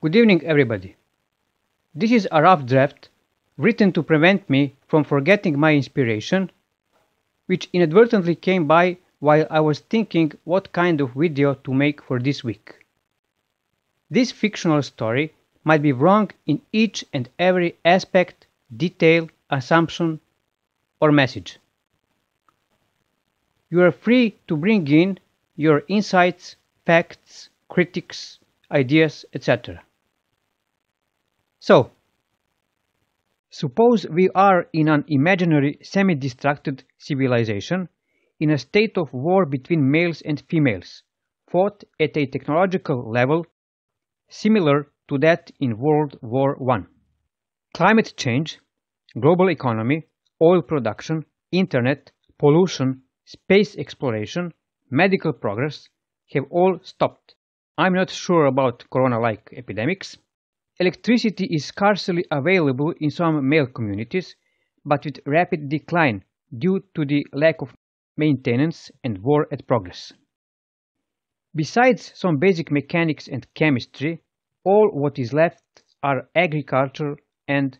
Good evening, everybody. This is a rough draft written to prevent me from forgetting my inspiration, which inadvertently came by while I was thinking what kind of video to make for this week. This fictional story might be wrong in each and every aspect, detail, assumption, or message. You are free to bring in your insights, facts, critiques, ideas, etc. So, suppose we are in an imaginary semi-destructed civilization in a state of war between males and females, fought at a technological level similar to that in World War I. Climate change, global economy, oil production, internet, pollution, space exploration, medical progress have all stopped. I'm not sure about corona-like epidemics. Electricity is scarcely available in some male communities, but with rapid decline due to the lack of maintenance and war at progress. Besides some basic mechanics and chemistry, all what is left are agriculture and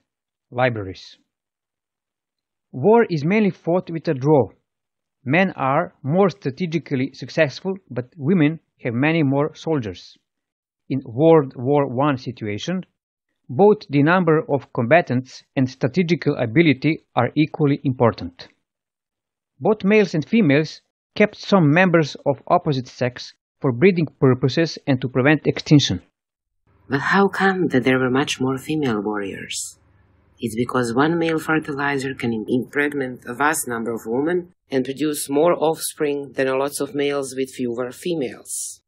libraries. War is mainly fought with a draw. Men are more strategically successful, but women have many more soldiers. In World War I situation, both the number of combatants and strategical ability are equally important. Both males and females kept some members of opposite sex for breeding purposes and to prevent extinction. But how come that there were much more female warriors? It's because one male fertilizer can impregnate a vast number of women and produce more offspring than lots of males with fewer females.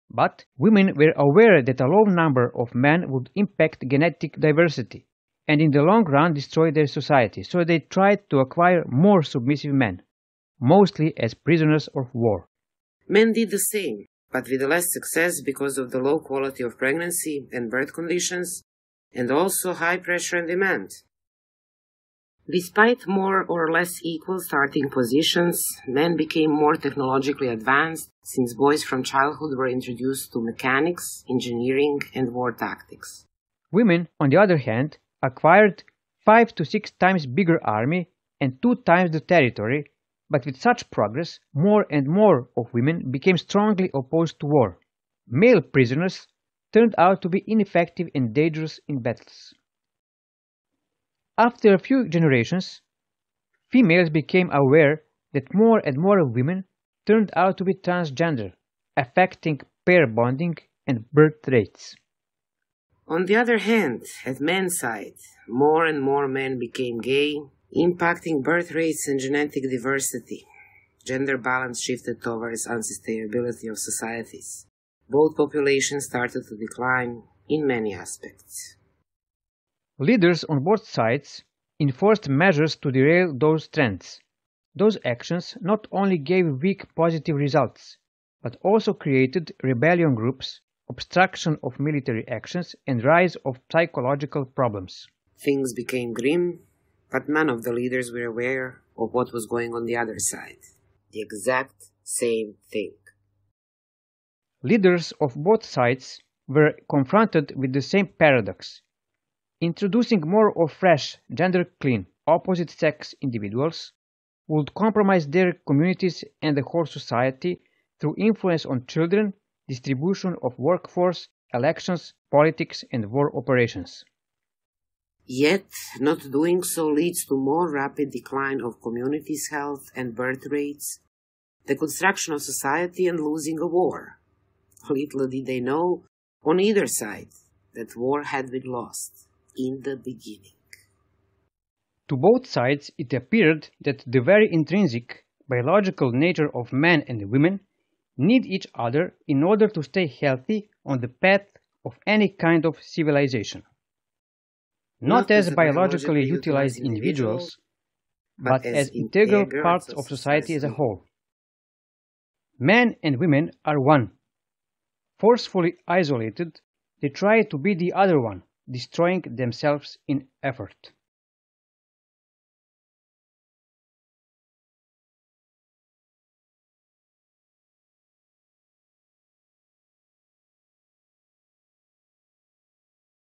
But women were aware that a low number of men would impact genetic diversity and in the long run destroy their society, so they tried to acquire more submissive men, mostly as prisoners of war. Men did the same, but with less success because of the low quality of pregnancy and birth conditions, and also high pressure and demand. Despite more or less equal starting positions, men became more technologically advanced since boys from childhood were introduced to mechanics, engineering, and war tactics. Women, on the other hand, acquired 5 to 6 times bigger army and 2 times the territory, but with such progress, more and more of women became strongly opposed to war. Male prisoners turned out to be ineffective and dangerous in battles. After a few generations, females became aware that more and more women turned out to be transgender, affecting pair bonding and birth rates. On the other hand, at men's side, more and more men became gay, impacting birth rates and genetic diversity. Gender balance shifted towards unsustainability of societies. Both populations started to decline in many aspects. Leaders on both sides enforced measures to derail those trends. Those actions not only gave weak positive results, but also created rebellion groups, obstruction of military actions, and rise of psychological problems. Things became grim, but none of the leaders were aware of what was going on the other side. The exact same thing. Leaders of both sides were confronted with the same paradox. Introducing more of fresh, gender-clean, opposite-sex individuals would compromise their communities and the whole society through influence on children, distribution of workforce, elections, politics, and war operations. Yet, not doing so leads to more rapid decline of communities' health and birth rates, the construction of society and losing a war. Little did they know, on either side, that war had been lost in the beginning. To both sides, it appeared that the very intrinsic, biological nature of men and women need each other in order to stay healthy on the path of any kind of civilization. Not as biologically utilized individuals, but as integral parts of society as a whole. Men and women are one. Forcefully isolated, they try to be the other one, destroying themselves in effort.